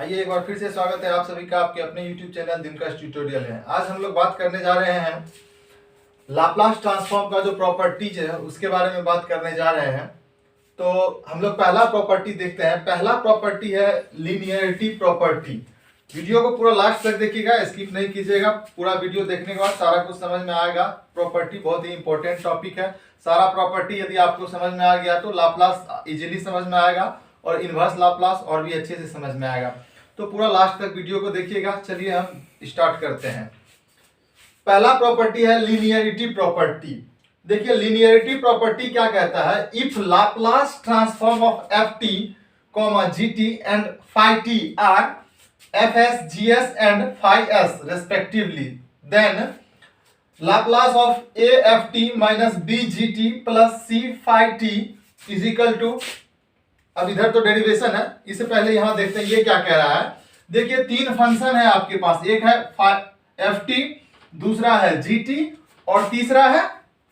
आइए एक बार फिर से स्वागत है आप सभी का आपके अपने YouTube चैनल दिनकश ट्यूटोरियल है। आज हम लोग बात करने जा रहे हैं लाप्लास ट्रांसफॉर्म का जो प्रॉपर्टीज है उसके बारे में बात करने जा रहे हैं। तो हम लोग पहला प्रॉपर्टी देखते हैं। पहला प्रॉपर्टी है लीनियरिटी प्रॉपर्टी। वीडियो को पूरा लास्ट तक देखिएगा, स्किप नहीं कीजिएगा। पूरा वीडियो देखने के बाद सारा कुछ समझ में आएगा। प्रॉपर्टी बहुत ही इंपॉर्टेंट टॉपिक है। सारा प्रॉपर्टी यदि आपको समझ में आ गया तो लाप्लास इजीली समझ में आएगा और इनवर्स लाप्लास और भी अच्छे से समझ में आएगा। तो पूरा लास्ट तक वीडियो को देखिएगा। चलिए हम स्टार्ट करते हैं। पहला प्रॉपर्टी है लीनियरिटी प्रॉपर्टी। देखिए लीनियरिटी प्रॉपर्टी क्या कहता है, if Laplace transform of F T G T and phi T are F S G S and phi S respectively, then Laplace of A F T minus B G T plus C phi T is equal to, अब इधर तो derivation है, इससे पहले यहां देखते हैं ये क्या कह रहा है। देखिए तीन फंक्शन है आपके पास, एक है एफ टी, दूसरा है जी टी और तीसरा है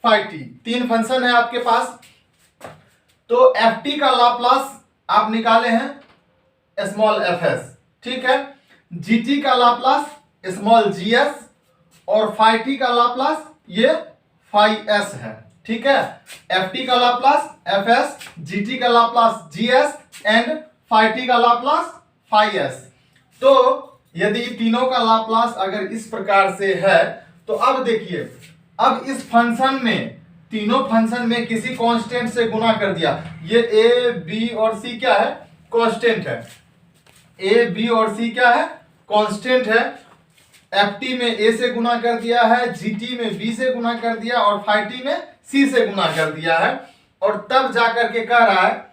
फाई टी। तीन फंक्शन है आपके पास। तो एफ टी का लाप्लास आप निकाले हैं स्मॉल एफ एस, ठीक है। जी टी का लाप्लास स्मॉल जी एस और फाई टी का लाप्लास ये फाई एस है, ठीक है। एफ टी का Laplace F S, G T का Laplace G S and phi T का लाप्लास फाई एस। तो यदि तीनों का लाप्लास अगर इस प्रकार से है तो अब देखिए, अब इस फंक्शन में तीनों फंक्शन में किसी कांस्टेंट से गुना कर दिया। ये ए बी और सी क्या है, कांस्टेंट है। ए बी और सी क्या है, कांस्टेंट है। एफ टी में ए से गुना कर दिया है, जी टी में बी से गुना कर दिया और फाई टी में सी से गुना कर दिया है। और तब जाकर के कह रहा है,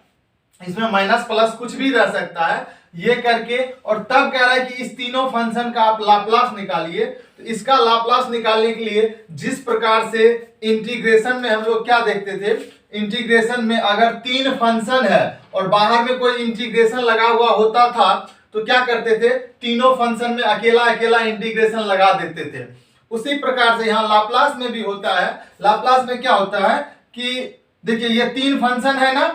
इसमें माइनस प्लस कुछ भी रह सकता है ये करके, और तब कह रहा है कि इस तीनों फंक्शन का आप लाप्लास निकालिए। तो इसका लाप्लास निकालने के लिए जिस प्रकार से इंटीग्रेशन में हम लोग क्या देखते थे, इंटीग्रेशन में अगर तीन फंक्शन है और बाहर में कोई इंटीग्रेशन लगा हुआ होता था तो क्या करते थे, तीनों फंक्शन में अकेला अकेला इंटीग्रेशन लगा देते थे। उसी प्रकार से यहां लाप्लास में भी होता है। लाप्लास में क्या होता है कि देखिए ये तीन फंक्शन है ना,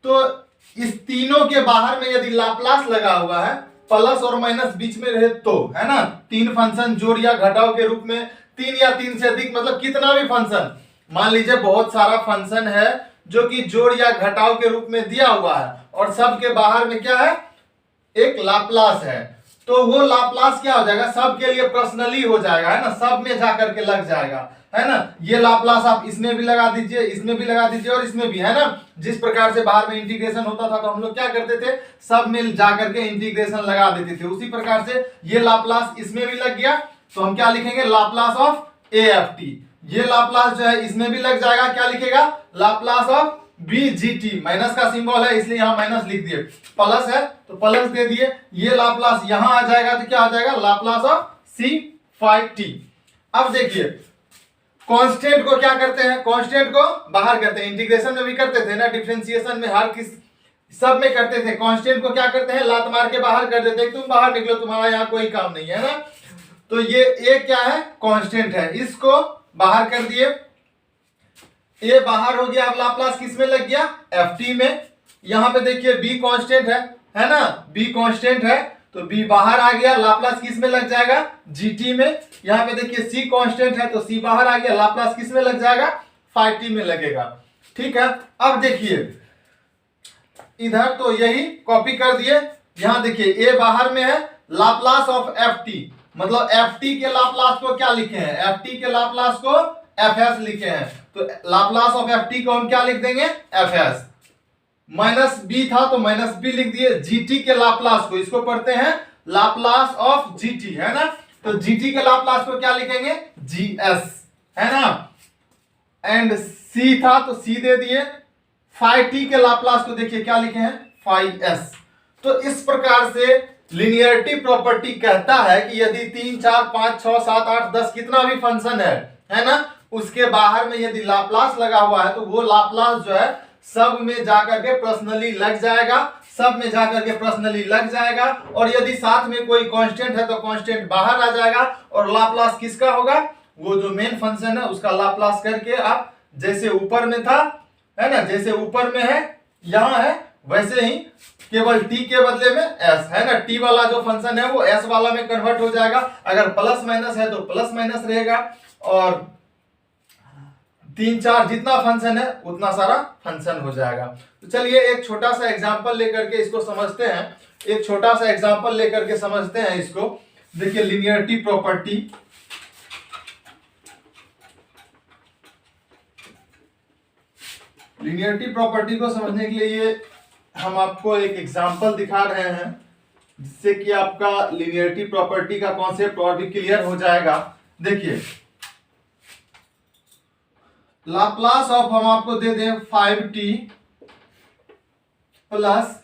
तो इस तीनों के बाहर में यदि लाप्लास लगा हुआ है, प्लस और माइनस बीच में रहे तो, है ना, तीन फंक्शन जोड़ या घटाव के रूप में, तीन या तीन से अधिक, मतलब कितना भी फंक्शन, मान लीजिए बहुत सारा फंक्शन है जो कि जोड़ या घटाव के रूप में दिया हुआ है और सबके बाहर में क्या है, एक लाप्लास है। तो वो लाप्लास क्या हो जाएगा, सबके लिए पर्सनली हो जाएगा, है ना, सब में जाकर के लग जाएगा, है ना। ये लाप्लास आप इसमें भी लगा दीजिए, इसमें भी लगा दीजिए और इसमें भी, है ना। जिस प्रकार से बाहर में इंटीग्रेशन होता था तो हम लोग क्या करते थे, सब में जाकर के इंटीग्रेशन लगा देते थे। उसी प्रकार से ये लाप्लास इसमें भी लग गया तो हम क्या लिखेंगे, Laplace of A F T. ये लाप्लास जो है इसमें भी लग जाएगा, क्या लिखेगा, Laplace of B G T. Minus का सिंबल है इसलिए यहां माइनस लिख दिए, प्लस है तो प्लस दे दिए। ये लाप्लास यहां आ जाएगा तो क्या आ जाएगा, Laplace of C phi T. अब देखिए कांस्टेंट को क्या करते हैं, कांस्टेंट को बाहर करते हैं। इंटीग्रेशन में भी करते थे ना, डिफरेंशिएशन में, हर किस सब में करते थे। कांस्टेंट को क्या करते हैं, लात मार के बाहर कर देते हैं, तुम बाहर निकलो, तुम्हारा यहाँ कोई काम नहीं है ना। तो ये ए क्या है, कांस्टेंट है, इसको बाहर कर दिए। ए बाहर हो गया। अब लाप्लास किस में लग गया, एफ टी में। यहां पे देखिए बी कांस्टेंट है ना, बी कांस्टेंट है तो बी बाहर आ गया, लाप्लास किस में लग जाएगा, जीटी में। यहां पे देखिए सी कांस्टेंट है तो सी बाहर आ गया, लाप्लास किस में लग जाएगा, फाई टी में लगेगा, ठीक है। अब देखिए इधर तो यही कॉपी कर दिए। यहां देखिए ए बाहर में है, लाप्लास ऑफ एफ टी, मतलब एफ टी के लाप्लास को क्या लिखे हैं, एफ टी के लाप्लास को एफ एस लिखे हैं। तो लाप्लास ऑफ एफ टी को हम क्या लिख देंगे, एफ एस। माइनस बी था तो माइनस बी लिख दिए। जीटी के लाप्लास को, इसको पढ़ते हैं लाप्लास ऑफ जीटी, है ना। तो जीटी के लाप्लास को क्या लिखेंगे, जी एस, है ना। एंड सी था तो सी दे दिए। फाई टी के लाप्लास को देखिए क्या लिखे हैं, फाई एस। तो इस प्रकार से लिनियरिटी प्रॉपर्टी कहता है कि यदि 3 4 5 6 7 8 10 कितना भी फंक्शन है ना, उसके बाहर में यदि लाप्लास लगा हुआ है तो वो लाप्लास जो है सब में जाकर के पर्सनली लग जाएगा, सब में जाकर के पर्सनली लग जाएगा। और यदि साथ में कोई कांस्टेंट है तो कांस्टेंट बाहर आ जाएगा और लाप्लास किसका होगा, वो जो मेन फंक्शन है उसका लाप्लास करके आप जैसे ऊपर में था, है ना, जैसे ऊपर में है यहां है वैसे ही केवल t के बदले में s है ना, t वाला जो फंक्शन है वो s वाला में कन्वर्ट हो जाएगा। अगर प्लस माइनस है तो प्लस माइनस रहेगा, और 3 4 जितना फंक्शन है उतना सारा फंक्शन हो जाएगा। तो चलिए एक छोटा सा एग्जांपल लेकर के इसको समझते हैं, एक छोटा सा एग्जांपल लेकर के समझते हैं इसको। देखिए लिनियरिटी प्रॉपर्टी, लिनियरिटी प्रॉपर्टी को समझने के लिए हम आपको एक एग्जांपल दिखा रहे हैं, जिससे कि आपका लिनियरिटी प्रॉपर्टी का कॉन्सेप्ट और भी क्लियर हो जाएगा। देखिए लाप्लास ऑफ हम आपको दे दें 5t plus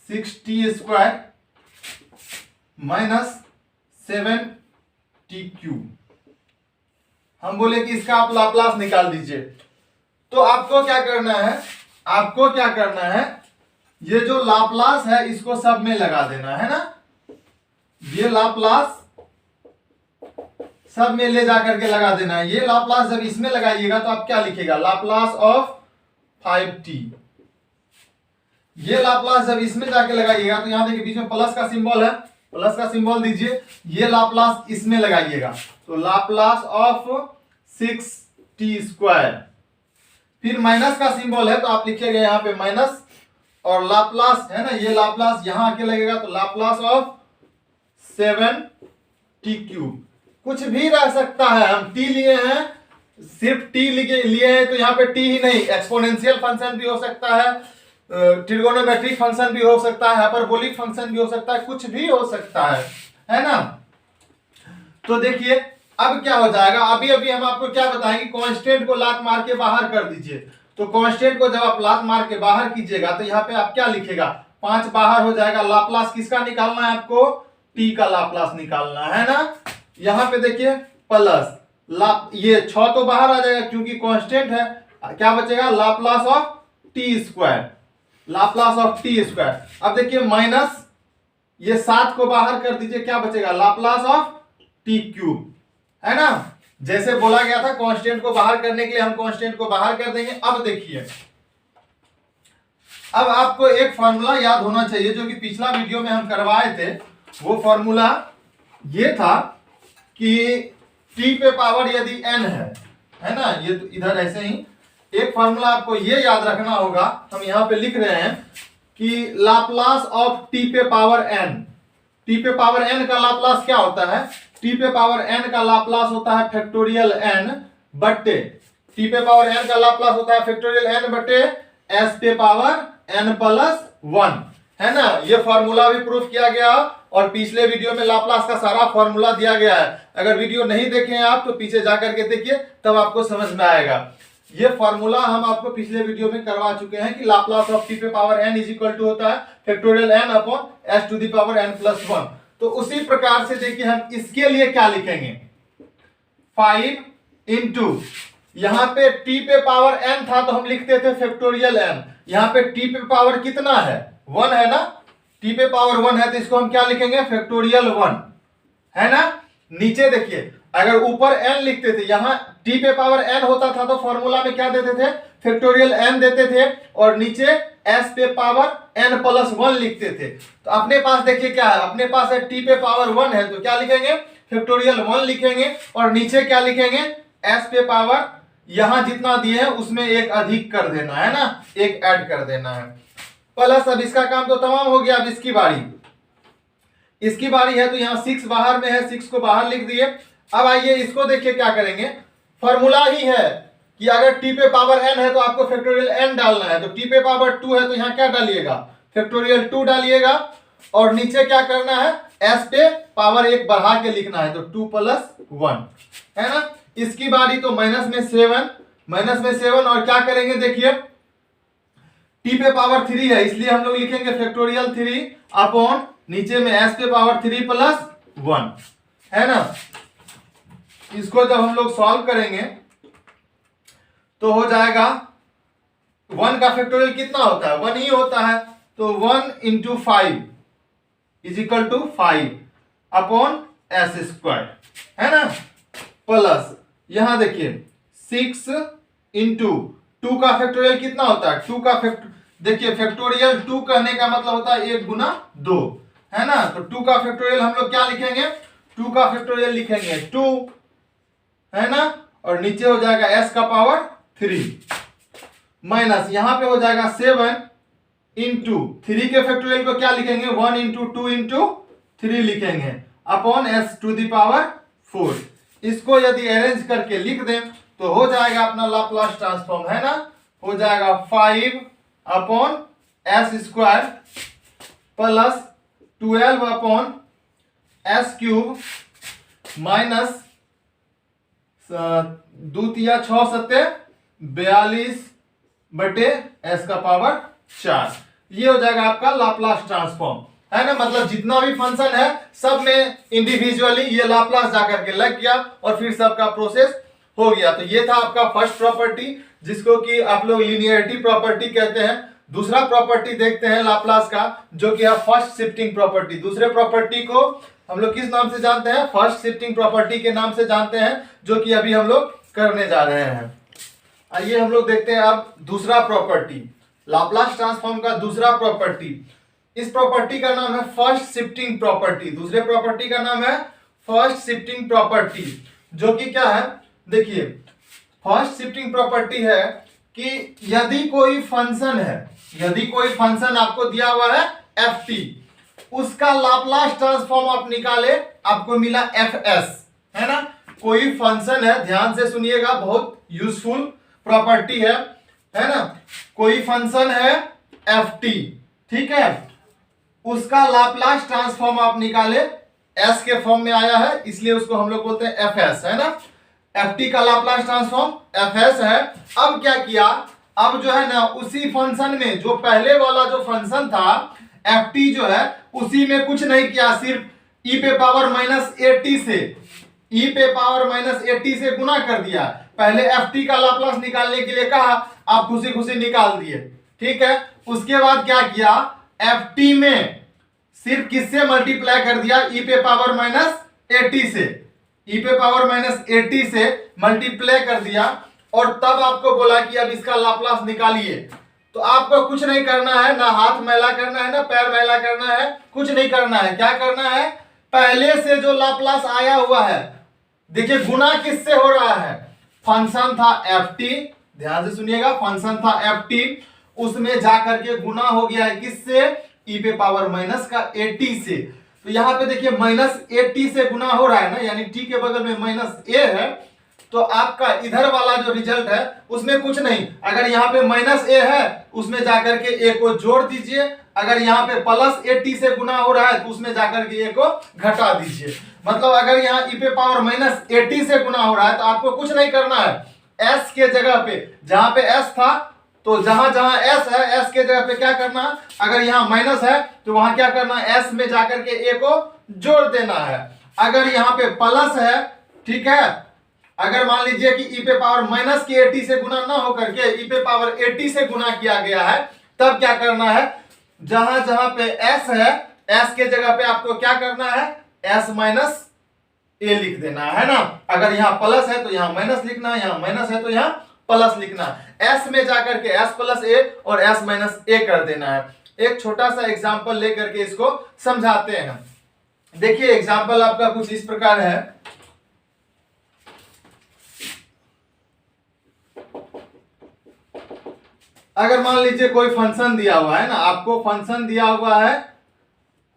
6t² minus 7t³ हम बोले कि इसका आप लाप्लास निकाल दीजिए। तो आपको क्या करना है, आपको क्या करना है, ये जो लाप्लास है इसको सब में लगा देना है ना। ये लाप्लास सब में ले जाकर के लगा देना है। ये लाप्लास जब इसमें लगाइएगा तो आप क्या लिखेगा, लाप्लास ऑफ 5t। ये लाप्लास जब इसमें जाके लगाइएगा तो यहां देखिए बीच में प्लस का सिंबल है, प्लस का सिंबल दीजिए। ये लाप्लास इसमें लगाइएगा तो लाप्लास ऑफ 6t²। फिर माइनस का सिंबल है तो आप लिखिएगा यहाँ पे माइनस, और लाप्लास है ना, ये लाप्लास यहां आके लगेगा तो लाप्लास ऑफ 7t³ कुछ भी रह सकता है। हम t लिए हैं, सिर्फ t लिए हैं तो यहाँ पे t ही नहीं, एक्सपोनेंशियल फंक्शन भी हो सकता है, ट्रिगोनोमेट्रिक फंक्शन भी हो सकता है, हाइपरबोलिक फंक्शन भी हो सकता है, कुछ भी हो सकता है ना। तो देखिए अब क्या हो जाएगा, अभी अभी हम आपको क्या बताएंगे, कांस्टेंट को लात मार के बाहर कर दीजिए। तो कांस्टेंट को जब आप लात मार के बाहर कीजिएगा तो यहाँ पे आप क्या लिखेगा, 5 बाहर हो जाएगा। लाप्लास किसका निकालना है आपको, t का लाप्लास निकालना है ना। यहाँ पे देखिए प्लस ये 6 तो बाहर आ जाएगा क्योंकि कांस्टेंट है, क्या बचेगा, Laplace of t², Laplace of t²। अब देखिए माइनस ये 7 को बाहर कर दीजिए, क्या बचेगा, लाप्लास ऑफ t³ है ना। जैसे बोला गया था कांस्टेंट को बाहर करने के लिए हम कांस्टेंट को बाहर कर देंगे। अब देखिए अब आपको एक फॉर्मूला याद होना चाहिए जो कि पिछला वीडियो में हम करवाए थे। वो फॉर्मूला ये था कि t पे पावर यदि n है ना, ये तो इधर ऐसे ही एक फॉर्मूला आपको ये याद रखना होगा। हम यहां पे लिख रहे हैं कि लाप्लास ऑफ t पे पावर n, t पे पावर n का लाप्लास क्या होता है, t पे पावर n का लाप्लास होता है फैक्टोरियल n बट्टे, t पे पावर n का लाप्लास होता है फैक्टोरियल n बट्टे s पे पावर n प्लस 1 है ना। ये फॉर्मूला भी प्रूफ किया गया और पिछले वीडियो में लाप्लास का सारा फॉर्मूला दिया गया है। अगर वीडियो नहीं देखे हैं आप तो पीछे जाकर के देखिए, तब आपको समझ में आएगा। ये फॉर्मूला हम आपको पिछले वीडियो में करवा चुके हैं कि लाप्लास ऑफ t पे power n is equal to होता है factorial n upon s to the power n plus 1। तो उसी प्रकार से देखिए हम इसके लिए क्या लिखेंगे, 5 इंटू यहां पे t पे पावर n था तो हम लिखते थे फैक्टोरियल n। यहां पे t पे पावर कितना है, 1 है ना, t पे पावर 1 है तो इसको हम क्या लिखेंगे, फैक्टोरियल 1 है ना। नीचे देखिए अगर ऊपर n लिखते थे, यहां t पे पावर n होता था तो फॉर्मूला में क्या देते थे, फैक्टोरियल n देते थे, और नीचे s पे पावर n प्लस 1 लिखते थे। तो अपने पास देखिए क्या है, अपने पास है t पे पावर 1 है तो क्या लिखेंगे, फैक्टोरियल 1 लिखेंगे, और नीचे क्या लिखेंगे, s पे पावर यहां जितना दिए हैं उसमें एक अधिक कर देना है ना, एक ऐड कर देना है प्लस। अब इसका काम तो तमाम हो गया। अब इसकी बारी, इसकी बारी है तो यहाँ 6 बाहर में है, 6 को बाहर लिख दिए। अब आइए इसको देखिए क्या करेंगे, फॉर्मूला ही है कि अगर t पे पावर n है तो आपको फैक्टोरियल n डालना है, तो t पे पावर 2 है तो यहाँ क्या डालिएगा, फैक्टोरियल 2 डालिएगा, और नीचे क्या करना है, s पे पावर 1 बढ़ा के लिखना है तो 2 प्लस 1 है ना। इसकी बारी तो माइनस में 7, माइनस में 7, और क्या करेंगे देखिए t पे पावर 3 है इसलिए हम लोग लिखेंगे फैक्टोरियल 3 अपॉन नीचे में s पे पावर 3 प्लस 1 है ना। इसको जब हम लोग सॉल्व करेंगे तो हो जाएगा 1 का फैक्टोरियल कितना होता है, 1 ही होता है, तो 1 into 5 is equal to 5 upon s² है ना, प्लस यहां देखिए 6 इंटू 2 का फैक्टोरियल कितना होता है, 2 का देखिए फैक्टोरियल 2 कहने का मतलब होता है 1 गुना 2, है ना। तो 2 का फैक्टोरियल हम लोग क्या लिखेंगे, 2 का फैक्टोरियल लिखेंगे 2, है ना, और नीचे हो जाएगा s का पावर 3 माइनस यहां पे हो जाएगा 7 इंटू 3 के फैक्टोरियल को क्या लिखेंगे 1 इंटू 2 इंटू 3 लिखेंगे upon s to the power 4। इसको यदि अरेंज करके लिख दें तो हो जाएगा अपना लाप्लास ट्रांसफॉर्म, है ना, हो जाएगा 5 upon s square plus 12 upon s cube minus 2 तिया 6 सत्ते 42 बटे s का पावर 4। ये हो जाएगा आपका लाप्लास ट्रांसफॉर्म, है ना। मतलब जितना भी फंक्शन है सब में इंडिविजुअली ये लाप्लास जाकर के लग गया और फिर सबका प्रोसेस हो गया। तो ये था आपका फर्स्ट प्रॉपर्टी जिसको कि आप लोग लीनियरिटी प्रॉपर्टी कहते हैं। दूसरा प्रॉपर्टी देखते हैं लाप्लास का जो कि है फर्स्ट शिफ्टिंग प्रॉपर्टी। दूसरे प्रॉपर्टी को हम लोग किस नाम से जानते हैं, फर्स्ट शिफ्टिंग प्रॉपर्टी के नाम से जानते हैं, जो कि अभी हम लोग करने जा रहे हैं। आइए हम लोग देखते हैं अब दूसरा प्रॉपर्टी, लाप्लास ट्रांसफॉर्म का दूसरा प्रॉपर्टी। इस प्रॉपर्टी का नाम है फर्स्ट शिफ्टिंग प्रॉपर्टी। दूसरे प्रॉपर्टी का नाम है फर्स्ट शिफ्टिंग प्रॉपर्टी, जो कि क्या है, देखिए फर्स्ट शिफ्टिंग प्रॉपर्टी है कि यदि कोई फंक्शन है, यदि कोई फंक्शन आपको दिया हुआ है ft, उसका लाप्लास ट्रांसफॉर्म आप निकाले, आपको मिला fs, है ना। कोई फंक्शन है, ध्यान से सुनिएगा, बहुत यूजफुल प्रॉपर्टी है ना। कोई फंक्शन है ft, ठीक है, उसका लाप्लास ट्रांसफॉर्म आप निकाले, s के फॉर्म में आया है इसलिए उसको हम लोग बोलते हैं fs, है ना। ft का लाप्लास ट्रांसफॉर्म fs है। अब क्या किया, अब जो है ना उसी फंक्शन में जो पहले वाला जो फंक्शन था ft जो है उसी में कुछ नहीं किया, सिर्फ e पे पावर माइनस 80 से e पे पावर माइनस 80 से गुना कर दिया। पहले ft का लाप्लास निकालने के लिए कहा, आप खुशी खुशी निकाल दिए, ठीक है। उसके बाद क्या किया, ft में सिर्फ किससे मल्टीप्लाई कर दिया, e पे पावर माइनस 80 से, e पे पावर माइनस 80 से मल्टीप्लाई कर दिया और तब आपको बोला कि अब इसका लाप्लास निकालिए। तो आपको कुछ नहीं करना है, ना हाथ मैला करना है, ना पैर मैला करना है, कुछ नहीं करना है। क्या करना है, पहले से जो लाप्लास आया हुआ है, देखिए गुना किससे हो रहा है, फंक्शन था ft, ध्यान से सुनिएगा, फंक्शन था ft, उसमें जाकर के गुना हो गया है किससे, e पे पावर माइनस का 80 से। तो यहाँ पे देखिए माइनस 80 से गुना हो रहा है ना, यानी t के बगल में माइनस a है, तो आपका इधर वाला जो रिजल्ट है उसमें कुछ नहीं। अगर यहाँ पे माइनस a है उसमें जाकर के a को जोड़ दीजिए, अगर यहाँ पे प्लस 80 से गुना हो रहा है तो उसमें जाकर के a को घटा दीजिए। मतलब अगर यहाँ e पे पावर माइनस 80 से गुना हो रहा है तो आपको कुछ नहीं करना है, s के जगह पे, जहां पे s था तो जहां जहां s है s के जगह पे क्या करना है, अगर यहाँ माइनस है तो वहां क्या करना है, s में जाकर के a को जोड़ देना है। अगर यहाँ पे प्लस है, ठीक है, अगर मान लीजिए कि e पे पावर माइनस की 80 से गुना ना होकर के e पे पावर 80 से गुना किया गया है, तब क्या करना है, जहां जहां पे s है s के जगह पे आपको क्या करना है, s माइनस a लिख देना है ना। अगर यहाँ प्लस है तो यहाँ माइनस लिखना है, यहाँ माइनस है तो यहाँ प्लस लिखना है। s में जाकर के s प्लस a और s माइनस a कर देना है। एक छोटा सा एग्जाम्पल लेकर के इसको समझाते हैं। देखिए एग्जाम्पल आपका कुछ इस प्रकार है, अगर मान लीजिए कोई फंक्शन दिया हुआ है ना, आपको फंक्शन दिया हुआ है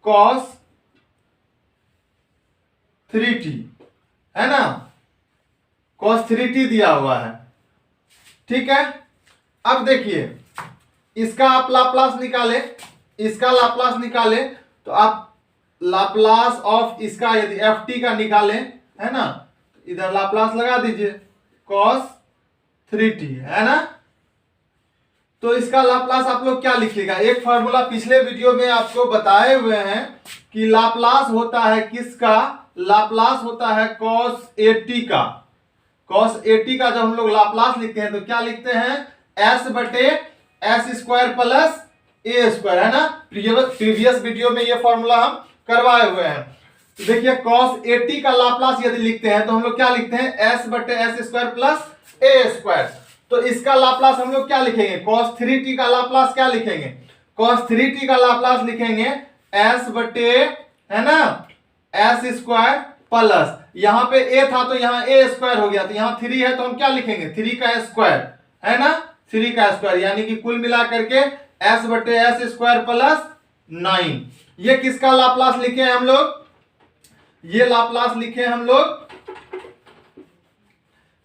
cos 3t, है ना, cos 3t दिया हुआ है, ठीक है। अब देखिए इसका आप लाप्लास निकाले, इसका लाप्लास निकाले तो आप लाप्लास ऑफ इसका यदि ft का निकाले, है ना, इधर लाप्लास लगा दीजिए cos 3t, है ना। तो इसका लाप्लास आप लोग क्या लिखिएगा, एक फार्मूला पिछले वीडियो में आपको बताए हुए हैं कि लाप्लास होता है किसका, लाप्लास होता है cos 80 का। cos 80 का जब हम लोग लाप्लास लिखते हैं तो क्या लिखते हैं, s बटे s square plus a square, है ना। प्रीवियस वीडियो में ये फॉर्मूला हम करवाए हुए हैं। तो देखिए cos 80 का लाप्लास यदि लिखते हैं तो हम लोग क्या लिखते हैं, s बटे s square plus a square. तो इसका लाप्लास हम लोग क्या लिखेंगे, cos 3t का लाप्लास क्या लिखेंगे, cos 3t का लाप्लास लिखेंगे s बटे, है ना, s स्क्वायर प्लस, यहाँ पे a था तो यहाँ a स्क्वायर हो गया, तो यहाँ 3 है तो हम क्या लिखेंगे 3 का स्क्वायर, है ना, 3 का स्क्वायर, यानी कि कुल मिला करके s बटे s स्क्वायर प्लस 9। ये किसका लाप्लास लिखे हैं हम लोग, ये लाप्लास लिखे हम लोग,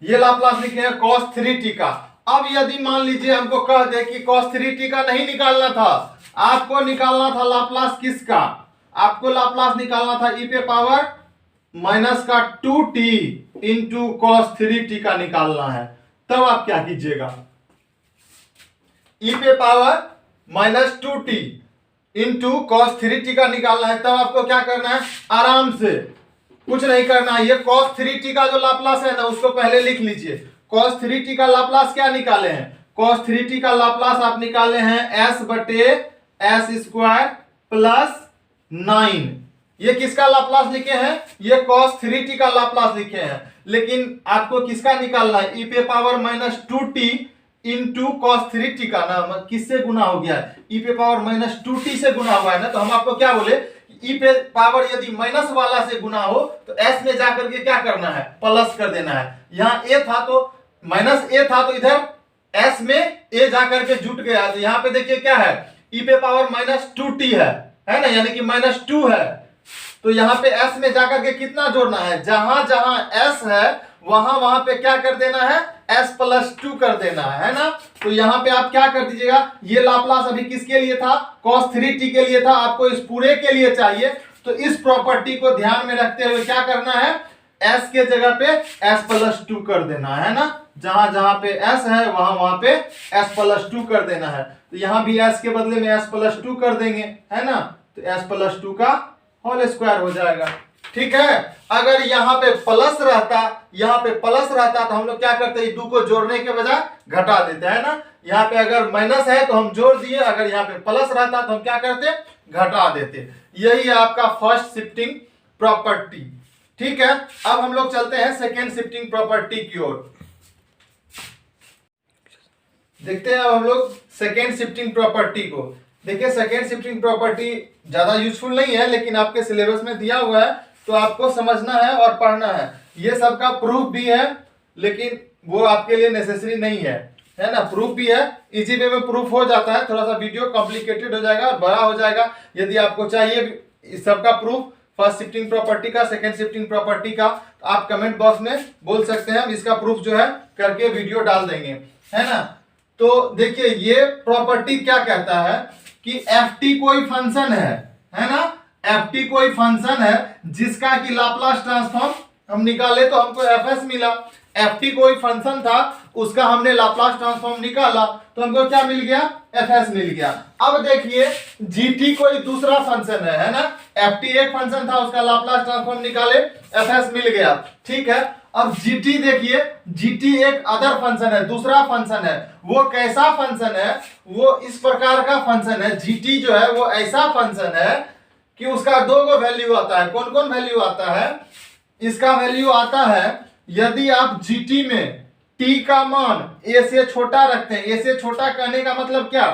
ये लाप्लास लिखे हैं cos 3t का। अब यदि मान लीजिए हमको कह दे कि cos 3t का नहीं निकालना था, आपको निकालना था लाप्लास किसका, आपको लाप्लास निकालना था e पे पावर माइनस का 2t इंटू cos 3t का निकालना है, तब आप क्या कीजिएगा, e पे power minus 2t into cos 3t का निकालना है, तब आपको क्या करना है, आराम से कुछ नहीं करना है, ये cos 3t का जो लाप्लास है ना उसको पहले लिख लीजिए। cos 3t का लाप्लास क्या निकाले हैं, cos 3t का लाप्लास आप निकाले हैं s बटे s स्क्वायर प्लस 9। ये किसका लाप्लास लिखे हैं, ये cos 3t का लाप्लास लिखे हैं, लेकिन आपको किसका निकालना है, e पे power minus 2t into cos 3t का ना, किससे गुना हो गया है, e पे पावर माइनस 2t से गुना हुआ है ना, तो हम आपको क्या बोले, e पे पावर यदि माइनस वाला से गुना हो तो s में जाकर के क्या करना है, प्लस कर देना है। यहाँ a था तो माइनस a था तो इधर s में a जाकर के जुट गया, तो यहाँ पे देखिए क्या है, e पे पावर माइनस 2t है ना, यानी कि माइनस 2 है, तो यहाँ पे s में जाकर के कितना जोड़ना है, जहां जहां s है वहां वहां पे क्या कर देना है, s प्लस 2 कर देना है ना। तो यहाँ पे आप क्या कर दीजिएगा, ये लाप्लास अभी किसके लिए था, cos 3t के लिए था, आपको इस पूरे के लिए चाहिए, तो इस प्रॉपर्टी को ध्यान में रखते हुए क्या करना है, s के जगह पे s प्लस 2 कर देना है ना, जहां जहां पे s है वहां वहां पे s प्लस 2 कर देना है, तो यहाँ भी s के बदले में s प्लस 2 कर देंगे, है ना, तो s प्लस 2 का होल स्क्वायर हो जाएगा, ठीक है। अगर यहाँ पे प्लस रहता, यहाँ पे प्लस रहता तो हम लोग क्या करते, दो को जोड़ने के बजाय घटा देते हैं ना, यहाँ पे अगर माइनस है तो हम जोड़ दिए, अगर यहाँ पे प्लस रहता तो हम क्या करते, घटा देते। यही है आपका फर्स्ट शिफ्टिंग प्रॉपर्टी, ठीक है। अब हम लोग चलते हैं सेकेंड शिफ्टिंग प्रॉपर्टी की ओर, देखते हैं अब हम लोग सेकेंड शिफ्टिंग प्रॉपर्टी को। देखिए सेकेंड शिफ्टिंग प्रॉपर्टी ज्यादा यूजफुल नहीं है, लेकिन आपके सिलेबस में दिया हुआ है तो आपको समझना है और पढ़ना है। ये सबका प्रूफ भी है, लेकिन वो आपके लिए नेसेसरी नहीं है ना, प्रूफ भी है, इजी वे में प्रूफ हो जाता है, थोड़ा सा वीडियो कॉम्प्लिकेटेड हो जाएगा और बड़ा हो जाएगा। यदि आपको चाहिए इस सबका प्रूफ, फर्स्ट शिफ्टिंग प्रॉपर्टी का, सेकेंड शिफ्टिंग प्रॉपर्टी का, तो आप कमेंट बॉक्स में बोल सकते हैं, हम इसका प्रूफ जो है करके वीडियो डाल देंगे, है ना। तो देखिए ये प्रॉपर्टी क्या कहता है कि ft कोई फंक्शन है ना, ft कोई फंक्शन है जिसका कि लाप्लास ट्रांसफॉर्म हम निकाले तो हमको fs मिला, ft कोई फंक्शन था उसका हमने लाप्लास ट्रांसफॉर्म निकाला तो हमको क्या मिल गया, fs मिल गया। अब देखिए gt कोई दूसरा फंक्शन है ना, ft एक फंक्शन था उसका लाप्लास ट्रांसफॉर्म निकाले fs मिल गया, ठीक है। अब gt देखिए, gt एक अदर फंक्शन है, दूसरा फंक्शन है, वो कैसा फंक्शन है, वो इस प्रकार का फंक्शन है, gt जो है वो ऐसा फंक्शन है कि उसका दो गो वैल्यू आता है। कौन कौन वैल्यू आता है, इसका वैल्यू आता है यदि आप gt में t का मान a से छोटा रखते हैं, a से छोटा कहने का मतलब क्या,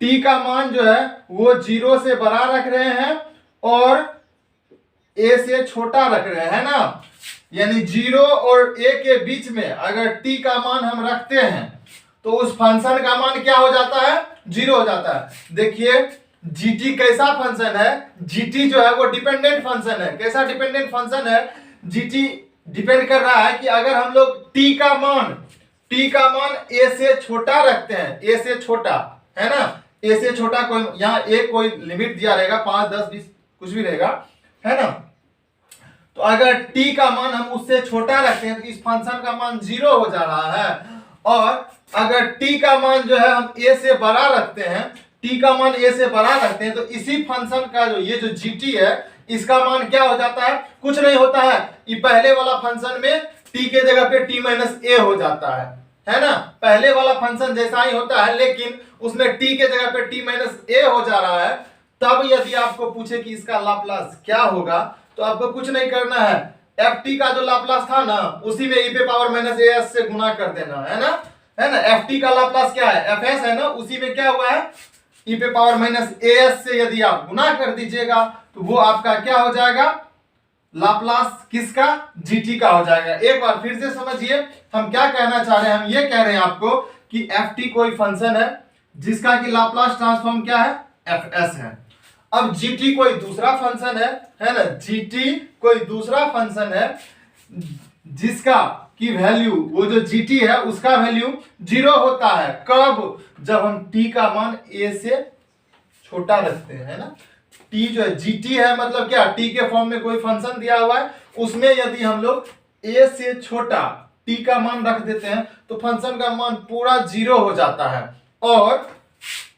t का मान जो है वो 0 से बड़ा रख रहे हैं और a से छोटा रख रहे हैं ना, यानी 0 और a के बीच में अगर t का मान हम रखते हैं तो उस फंक्शन का मान क्या हो जाता है, 0 हो जाता है। देखिए gt कैसा फंक्शन है, gt जो है वो डिपेंडेंट फंक्शन है। कैसा डिपेंडेंट फंक्शन है, gt डिपेंड कर रहा है कि अगर हम लोग t का मान a से छोटा रखते हैं, a से छोटा है ना, a से छोटा कोई यहाँ a कोई लिमिट दिया रहेगा 5, 10, 20 कुछ भी रहेगा, है ना, तो अगर t का मान हम उससे छोटा रखते हैं तो इस फंक्शन का मान 0 हो जा रहा है, और अगर t का मान जो है हम a से बड़ा रखते हैं, t का मान a से बड़ा रखते हैं तो इसी फंक्शन का जो ये जो gt है इसका मान क्या हो जाता है, कुछ नहीं होता है, ये पहले वाला फंक्शन में t के जगह पे t माइनस a हो जाता है ना, पहले वाला फंक्शन जैसा ही होता है, लेकिन उसमें t के जगह पे t माइनस a हो जा रहा है। तब यदि आपको पूछे कि इसका लाप्लास क्या होगा तो आपको कुछ नहीं करना है, ft का जो लाप्लास था ना उसी में e पे पावर माइनस as से गुना कर देना है ना, है ना, एफ टी का लाप्लास क्या है, एफ एस है ना, उसी में क्या हुआ है, ई पे पावर माइनस ए एस से यदि आप गुना कर दीजिएगा तो वो आपका क्या हो जाएगा, लाप्लास किसका, जीटी का हो जाएगा। एक बार फिर से समझिए हम क्या कहना चाह रहे हैं, हम ये कह रहे हैं आपको कि एफ टी कोई फंक्शन है जिसका कि लाप्लास ट्रांसफॉर्म क्या है, एफ एस है। अब जीटी कोई दूसरा फंक्शन है ना, जीटी कोई दूसरा फंक्शन है जिसका की वैल्यू, वो जो जीटी है उसका वैल्यू 0 होता है, कब, जब हम टी का मान ए से छोटा रखते हैं, है ना। टी जो है जीटी है मतलब क्या, टी के फॉर्म में कोई फंक्शन दिया हुआ है, उसमें यदि हम लोग ए से छोटा टी का मान रख देते हैं तो फंक्शन का मान पूरा 0 हो जाता है। और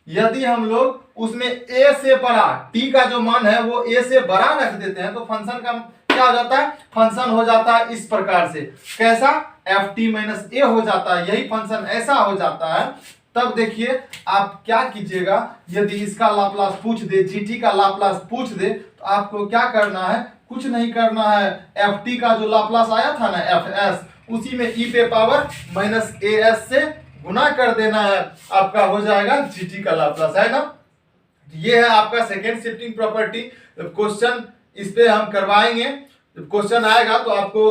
यदि हम लोग उसमें ए से बड़ा टी का जो मान है वो ए से बड़ा रख देते हैं तो फंक्शन का क्या हो जाता है, फंक्शन हो जाता है इस प्रकार से, कैसा, एफ टी माइनस ए हो जाता है, यही फंक्शन ऐसा हो जाता है। तब देखिए आप क्या कीजिएगा, यदि इसका लाप्लास पूछ दे, जीटी का लाप्लास पूछ दे तो आपको क्या करना है, कुछ नहीं करना है, एफ टी का जो लाप्लास आया था ना एफ एस, उसी में ई पे पावर माइनस ए एस से गुना कर देना है, आपका हो जाएगा जीटी का लाप्लास, है ना। ये है आपका सेकेंड शिफ्टिंग प्रॉपर्टी। क्वेश्चन इस पे हम करवाएंगे, जब क्वेश्चन आएगा तो आपको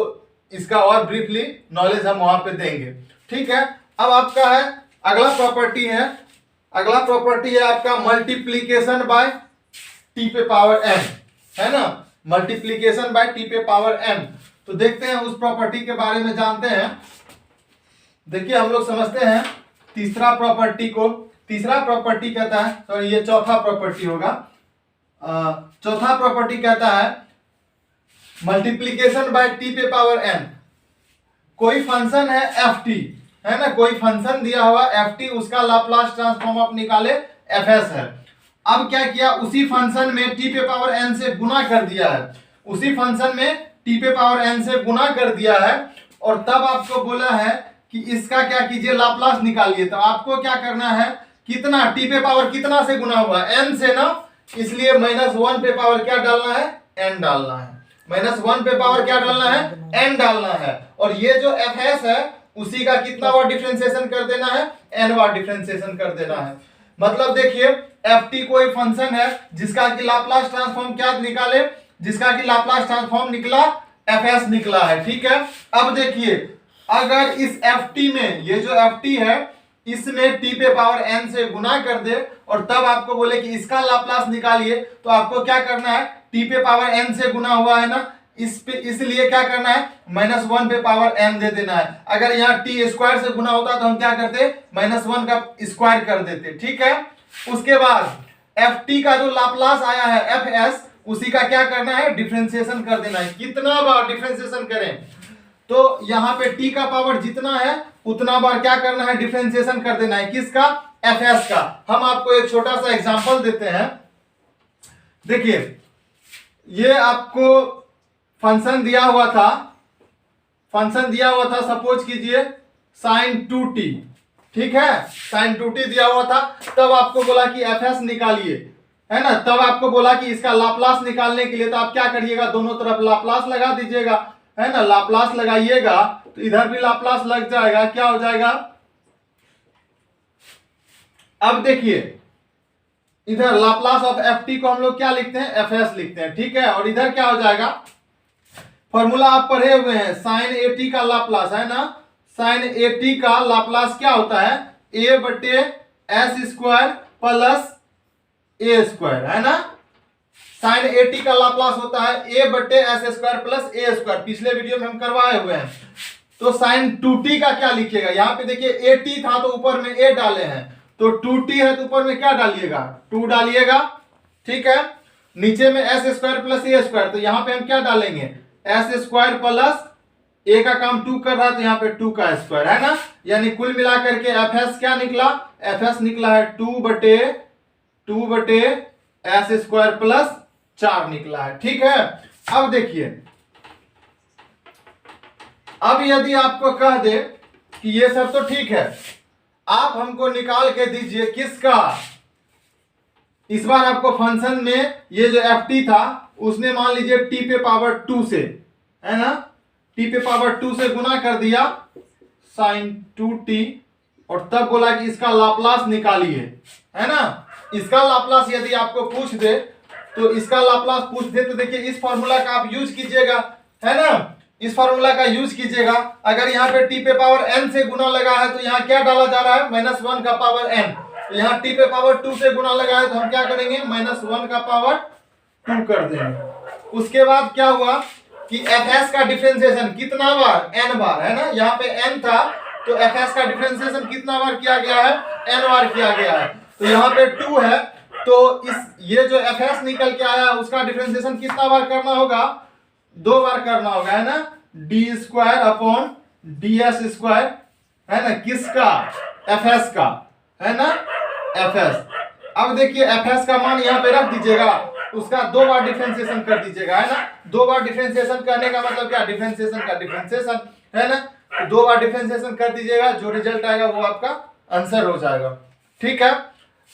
इसका और ब्रीफली नॉलेज हम वहां पे देंगे, ठीक है। अब आपका है अगला प्रॉपर्टी है आपका मल्टीप्लीकेशन बाय टी पे पावर एन, है ना, मल्टीप्लीकेशन बाय टी पे पावर एन। तो देखते हैं उस प्रॉपर्टी के बारे में जानते हैं। देखिए हम लोग समझते हैं तीसरा प्रॉपर्टी को, तीसरा प्रॉपर्टी कहता है, सॉरी ये चौथा प्रॉपर्टी होगा, चौथा प्रॉपर्टी कहता है मल्टीप्लीकेशन बाय टी पे पावर एन। कोई फंक्शन है एफ टी, है ना, कोई फंक्शन दिया हुआ एफ टी, उसका लाप्लास ट्रांसफॉर्म आप निकाले एफ एस है। अब क्या किया, उसी फंक्शन में टी पे पावर एन से गुना कर दिया है, उसी फंक्शन में टी पे पावर एन से गुना कर दिया है, और तब आपको बोला है कि इसका क्या कीजिए, लाप्लास निकालिए। तो आपको क्या करना है, कितना, टी पे पावर कितना से गुना हुआ, एन से ना, इसलिए -1 पे पावर क्या डालना है, एन डालना है, -1 पे पावर क्या डालना है, एन डालना है। और ये जो एफ एस है उसी का कितना बार डिफरेंशिएशन कर देना है, एन बार डिफरेंशिएशन कर देना है। मतलब देखिए एफ टी कोई फंक्शन है जिसका कि लाप्लास ट्रांसफॉर्म क्या निकाले, जिसका कि लाप्लास ट्रांसफॉर्म निकला एफ एस निकला है, ठीक है। अब देखिए अगर इस एफ टी में, ये जो एफ टी है इसमें टी पे पावर एन से गुना कर दे और तब आपको बोले कि इसका लाप्लास निकालिए, तो आपको क्या करना है, टी पे पावर एन से गुना हुआ है ना, इस पे, इसलिए क्या करना है, -1 पे पावर एन दे देना है। अगर यहाँ टी स्क्वायर से गुना होता तो हम क्या करते, -1 का स्क्वायर कर देते, ठीक है। उसके बाद एफ टी का जो लाप्लास आया है एफ एस, उसी का क्या करना है, डिफरेंशिएशन कर देना है। कितना बार डिफरेंशिएशन करें, तो यहाँ पे टी का पावर जितना है उतना बार क्या करना है, डिफरेंशिएशन कर देना है, किसका, एफ एस का। हम आपको एक छोटा सा एग्जांपल देते हैं। देखिए ये आपको फंक्शन दिया हुआ था, सपोज कीजिए sin 2t, ठीक है, sin 2t दिया हुआ था। तब आपको बोला कि एफ एस निकालिए, है ना, तब आपको बोला कि इसका लाप्लास निकालने के लिए तो आप क्या करिएगा, दोनों तरफ लाप्लास लगा दीजिएगा, है ना, लाप्लास लगाइएगा तो इधर भी लाप्लास लग जाएगा, क्या हो जाएगा। अब देखिए इधर लाप्लास ऑफ एफ टी को हम लोग क्या लिखते हैं, एफ एस लिखते हैं, ठीक है। और इधर क्या हो जाएगा, फॉर्मूला आप पढ़े हुए हैं, साइन ए टी का लाप्लास, है ना, साइन ए टी का लाप्लास क्या होता है, ए बटे एस स्क्वायर प्लस ए स्क्वायर, है ना। साइन ए टी का लाप्लास होता है ए बटे एस स्क्वायर प्लस ए स्क्वायर, पिछले वीडियो में हम करवाए हुए हैं। तो साइन 2t का क्या लिखिएगा, यहाँ पे देखिए ए टी था तो ऊपर में ए डाले हैं, तो 2t है तो ऊपर में क्या डालिएगा, 2 डालिएगा, ठीक है। नीचे में एस स्क्वायर प्लस ए स्क्वायर, तो यहाँ पे हम क्या डालेंगे, एस स्क्वायर प्लस ए का काम 2 कर रहा है तो यहाँ पे 2 का स्क्वायर, है ना। यानी कुल मिलाकर के एफ एस क्या निकला, एफ एस निकला है 2 बटे एस स्क्वायर प्लस 4 निकला है, ठीक है। अब देखिए, अब यदि आपको कह दे कि ये सब तो ठीक है, आप हमको निकाल के दीजिए किसका, इस बार आपको फंक्शन में ये जो एफ टी था उसने मान लीजिए टी पे पावर 2 से, है ना, टी पे पावर 2 से गुना कर दिया साइन 2t और तब बोला कि इसका लाप्लास निकालिए, है ना। इसका लाप्लास यदि आपको पूछ दे तो इसका लाप्लास पूछ दे तो देखिए इस फॉर्मूला का आप यूज कीजिएगा, है ना। इस फॉर्मूला का यूज कीजिएगा। अगर यहाँ पे t पे पावर n से गुना लगा है तो यहाँ क्या डाला जा रहा है, -1 का पावर n। तो यहाँ t पे पावर 2 से गुना लगा है तो हम क्या करेंगे, -1 का पावर 2 कर देंगे। उसके बाद क्या हुआ कि fs का डिफरेंशिएशन कितना बार, n बार, है ना। यहाँ पे n था तो fs का डिफरेंशिएशन कितना बार किया गया है, n बार किया गया है। तो यहाँ पे 2 है तो इस ये जो fs निकल के आया उसका डिफरेंशिएशन कितना बार करना होगा, 2 बार करना होगा, है ना। d²/ds², है ना, किसका, fs का, है ना, fs। अब देखिए fs का मान यहाँ पे रख दीजिएगा, उसका 2 बार डिफरेंशिएशन कर दीजिएगा, है ना। 2 बार डिफरेंशिएशन करने का मतलब क्या, डिफरेंशिएशन का डिफरेंशिएशन, है ना। 2 बार डिफरेंशिएशन कर दीजिएगा, जो रिजल्ट आएगा वो आपका आंसर हो जाएगा। ठीक है।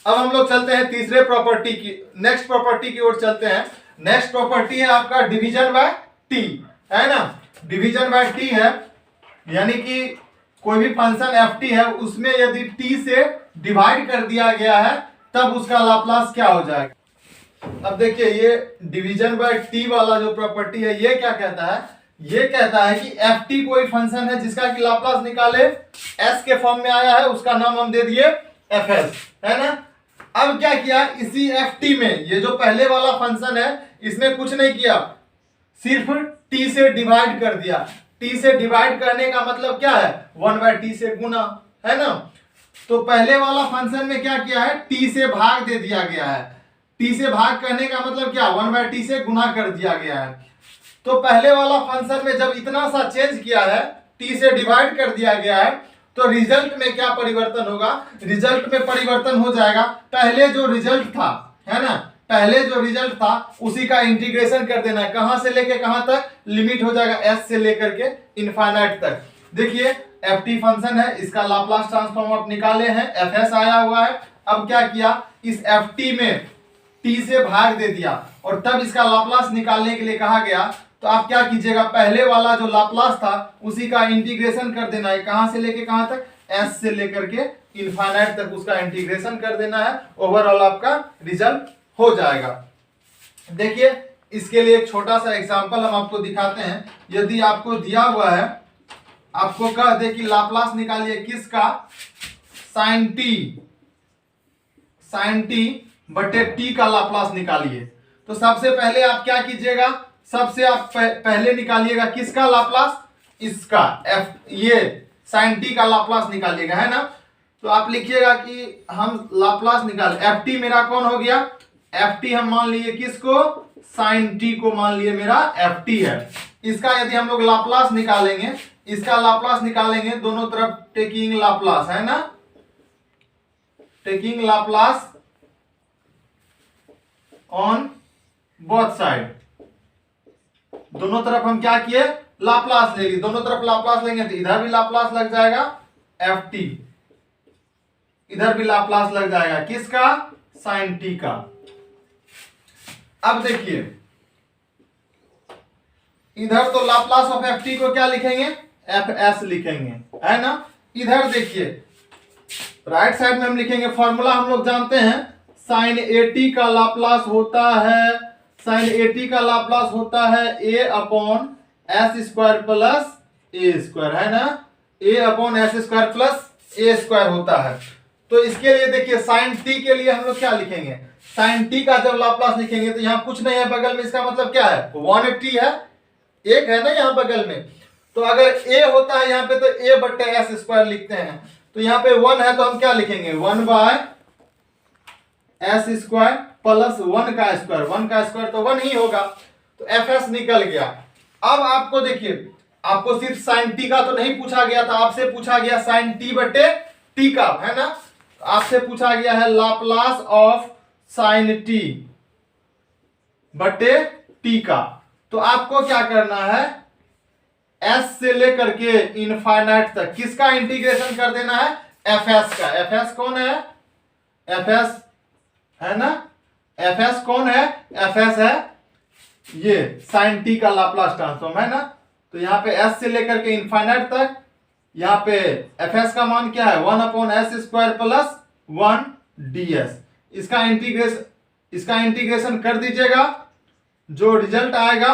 अब हम लोग चलते हैं तीसरे प्रॉपर्टी की, नेक्स्ट प्रॉपर्टी की ओर चलते हैं। नेक्स्ट प्रॉपर्टी है आपका डिवीजन बाय टी, है ना। डिवीजन बाय टी है, यानी कि कोई भी फंक्शन एफ टी है उसमें यदि टी से डिवाइड कर दिया गया है तब उसका लाप्लास क्या हो जाएगा। अब देखिए ये डिवीजन बाय टी वाला जो प्रॉपर्टी है ये क्या कहता है, ये कहता है कि एफ टी कोई फंक्शन है जिसका कि लाप्लास निकाले एस के फॉर्म में आया है, उसका नाम हम दे दिए एफ एस, है ना। अब क्या किया, इसी एफ टी में ये जो पहले वाला फंक्शन है इसमें कुछ नहीं किया, सिर्फ टी से डिवाइड कर दिया। टी से डिवाइड करने का मतलब क्या है, 1/t से गुना, है ना। तो पहले वाला फंक्शन में क्या किया है, टी से भाग दे दिया गया है। टी से भाग करने का मतलब क्या, 1/t से गुना कर दिया गया है। तो पहले वाला फंक्शन में जब इतना सा चेंज किया है, टी से डिवाइड कर दिया गया है, तो रिजल्ट में क्या परिवर्तन होगा, रिजल्ट में परिवर्तन हो जाएगा। पहले जो रिजल्ट था, है ना, पहले जो रिजल्ट था उसी का इंटीग्रेशन कर देना है। कहां से लेके कहां तक, लिमिट हो जाएगा एस से लेकर के इनफाइनाइट तक। देखिए एफ टी फंक्शन है, इसका लाप्लास ट्रांसफॉर्म आप निकाले हैं, एफ एस आया हुआ है। अब क्या किया, इस एफ टी में टी से भाग दे दिया और तब इसका लाप्लास निकालने के लिए कहा गया। तो आप क्या कीजिएगा, पहले वाला जो लाप्लास था उसी का इंटीग्रेशन कर देना है। कहां से लेके कहां तक, एस से लेकर के इनफाइनाइट तक उसका इंटीग्रेशन कर देना है। ओवरऑल आपका रिजल्ट हो जाएगा। देखिए इसके लिए एक छोटा सा एग्जांपल हम आपको दिखाते हैं। यदि आपको दिया हुआ है, आपको कह दे कि लाप्लास निकालिए किसका, साइन टी बटे टी का लाप्लास निकालिए। तो सबसे पहले आप क्या कीजिएगा, सबसे आप पहले निकालिएगा किसका लाप्लास, इसका एफ, ये साइन टी का लाप्लास निकालिएगा, है ना। तो आप लिखिएगा कि हम लाप्लास निकाल, एफ टी मेरा कौन हो गया, एफ टी हम मान लिए किसको, साइन टी को मान लिए मेरा एफ टी है। इसका यदि हम लोग लाप्लास निकालेंगे, इसका लाप्लास निकालेंगे, दोनों तरफ टेकिंग लाप्लास, है ना, taking Laplace on both side. दोनों तरफ हम क्या किए, लाप्लास ले ली, दोनों तरफ लाप्लास लेंगे तो इधर भी लाप्लास लग जाएगा एफ टी, इधर भी लाप्लास लग जाएगा किसका, साइन टी का। अब देखिए इधर तो लाप्लास ऑफ एफ टी को क्या लिखेंगे, एफ एस लिखेंगे, है ना। इधर देखिए राइट साइड में हम लिखेंगे, फॉर्मूला हम लोग जानते हैं, साइन ए टी का लाप्लास होता है, साइन ए टी का लाप्लास होता है a upon S square plus A square, है ना, a upon S square plus A square होता है। तो इसके लिए देखिए साइन टी के लिए हम लोग क्या लिखेंगे, साइन टी का जब लाप्लास लिखेंगे तो यहाँ कुछ नहीं है बगल में, इसका मतलब क्या है, 180 है, एक है ना यहाँ बगल में। तो अगर a होता है यहाँ पे तो a बट्टे एस स्क्वायर लिखते हैं। तो यहाँ पे 1 है तो हम क्या लिखेंगे, 1/s स्क्वायर प्लस 1 का स्क्वायर, 1 का स्क्वायर तो 1 ही होगा। तो एफ एस निकल गया। अब आपको देखिए, आपको सिर्फ साइन टी का तो नहीं पूछा गया था, आपसे पूछा गया साइन टी बटे टी का, है ना। आपसे पूछा गया है लाप्लास ऑफ साइन टी बटे टी का। तो आपको क्या करना है, एस से लेकर के इनफाइनाइट तक किसका इंटीग्रेशन कर देना है, एफ एस का। एफ एस कौन है, एफ एस है ना, एफ एस कौन है, एफ एस है ये साइन टी का लाप्लास ट्रांसफॉर्म, है ना। तो यहाँ पे एस से लेकर के इनफाइनाइट तक यहाँ पे एफ एस का मान क्या है 1/s² प्लस 1ds। इसका इंटीग्रेशन कर दीजिएगा, जो रिजल्ट आएगा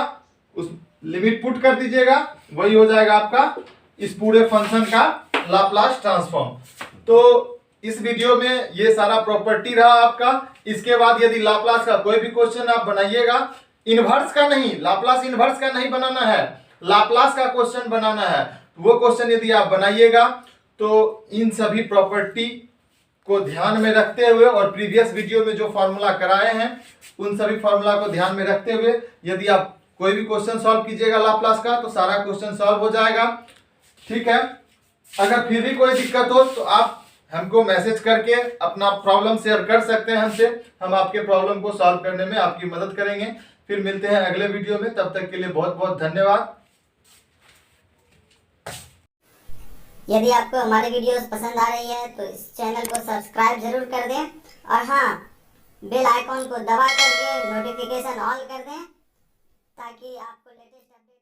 उस लिमिट पुट कर दीजिएगा, वही हो जाएगा आपका इस पूरे फंक्शन का लाप्लास ट्रांसफॉर्म। तो इस वीडियो में ये सारा प्रॉपर्टी रहा आपका। इसके बाद यदि लाप्लास का कोई भी क्वेश्चन आप बनाइएगा, इनवर्स का नहीं, लाप्लास इनवर्स का नहीं बनाना है, लाप्लास का क्वेश्चन बनाना है, वो क्वेश्चन यदि आप बनाइएगा तो इन सभी प्रॉपर्टी को ध्यान में रखते हुए और प्रीवियस वीडियो में जो फॉर्मूला कराए हैं उन सभी फॉर्मूला को ध्यान में रखते हुए यदि आप कोई भी क्वेश्चन सॉल्व कीजिएगा लाप्लास का तो सारा क्वेश्चन सॉल्व हो जाएगा। ठीक है, अगर फिर भी कोई दिक्कत हो तो आप हमको मैसेज करके अपना प्रॉब्लम शेयर कर सकते हैं हमसे, हम आपके प्रॉब्लम को सॉल्व करने में आपकी मदद करेंगे। फिर मिलते हैं अगले वीडियो में, तब तक के लिए बहुत बहुत धन्यवाद। यदि आपको हमारे वीडियोस पसंद आ रही है तो इस चैनल को सब्सक्राइब जरूर कर दें और हाँ, बेल आइकॉन को दबा करके नोटिफिकेशन ऑल कर दें ताकि आपको लेटेस्ट अपडेट